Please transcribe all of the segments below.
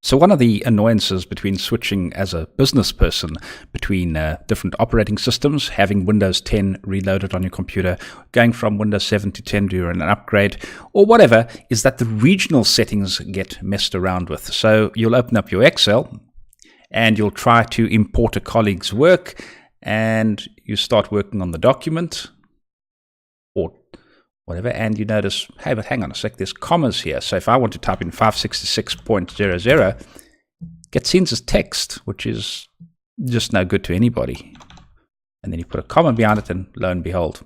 So one of the annoyances between switching as a business person between different operating systems, having Windows 10 reloaded on your computer, going from Windows 7 to 10 during an upgrade, or whatever, is that the regional settings get messed around with. So you'll open up your Excel and you'll try to import a colleague's work, and you start working on the document or whatever, and you notice, hey, but hang on a sec, there's commas here. So if I want to type in 566.00, it gets seen as text, which is just no good to anybody. And then you put a comma behind it, and lo and behold.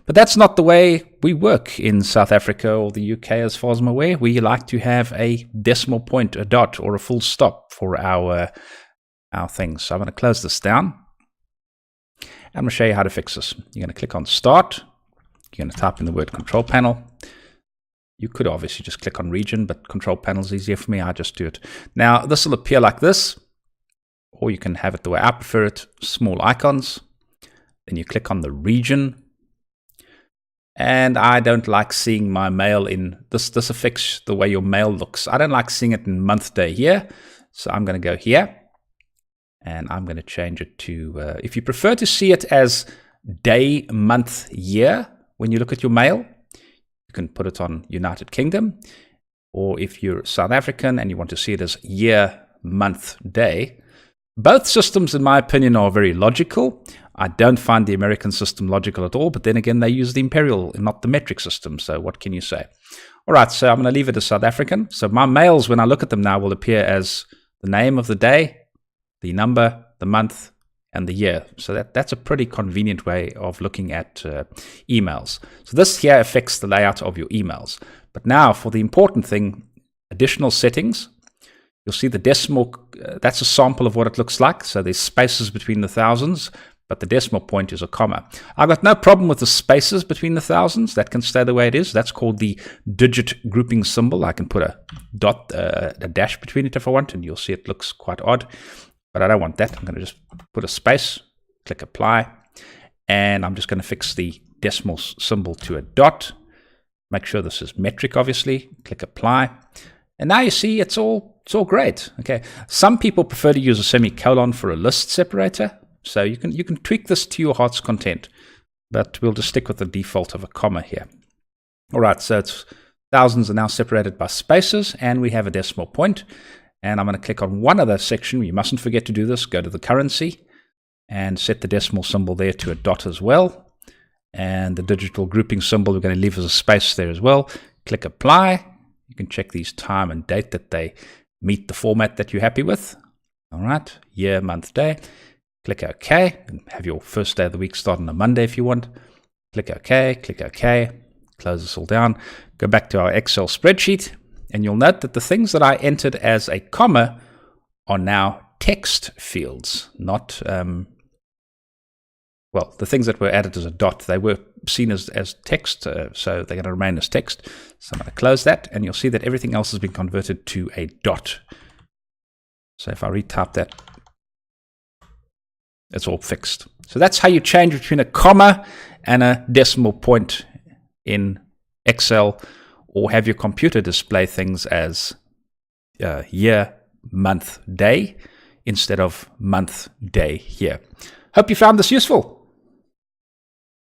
But that's not the way we work in South Africa or the UK, as far as I'm aware. We like to have a decimal point, a dot, or a full stop for our things. So I'm going to close this down. I'm going to show you how to fix this. You're going to click on Start. You're going to type in the word Control Panel. You could obviously just click on Region, but Control Panel is easier for me. I just do it. Now, this will appear like this, or you can have it the way I prefer it, small icons. Then you click on the region. And I don't like seeing my mail in this. This affects the way your mail looks. I don't like seeing it in month, day, year. So I'm going to go here, and I'm going to change it to, if you prefer to see it as day, month, year, when you look at your mail, you can put it on United Kingdom. Or if you're South African and you want to see it as year, month, day. Both systems, in my opinion, are very logical. I don't find the American system logical at all, but then again, they use the imperial, not the metric system. So what can you say? All right, so I'm going to leave it as South African. So my mails, when I look at them now, will appear as the name of the day, the number, the month, and the year. So that's a pretty convenient way of looking at emails. So this here affects the layout of your emails. But now for the important thing, additional settings. You'll see the decimal, that's a sample of what it looks like. So there's spaces between the thousands, but the decimal point is a comma. I've got no problem with the spaces between the thousands. That can stay the way it is. That's called the digit grouping symbol. I can put a dot, a dash between it if I want, and you'll see it looks quite odd. But I don't want that. I'm going to just put a space, click apply, and I'm just going to fix the decimal symbol to a dot. Make sure this is metric, obviously. Click apply. And now you see it's all great. Okay. Some people prefer to use a semicolon for a list separator. So you can tweak this to your heart's content. But we'll just stick with the default of a comma here. All right, so it's thousands are now separated by spaces, and we have a decimal point. And I'm going to click on one other section. You mustn't forget to do this. Go to the currency and set the decimal symbol there to a dot as well. And the digital grouping symbol, we're going to leave as a space there as well. Click apply. You can check these time and date that they meet the format that you're happy with. All right, year, month, day. Click OK. And have your first day of the week start on a Monday if you want. Click OK, click OK. Close this all down. Go back to our Excel spreadsheet. And you'll note that the things that I entered as a comma are now text fields, not, well, the things that were added as a dot, they were seen as text, so they're going to remain as text. So I'm going to close that, and you'll see that everything else has been converted to a dot. So if I retype that, it's all fixed. So that's how you change between a comma and a decimal point in Excel, or have your computer display things as year, month, day, instead of month, day, year. Hope you found this useful.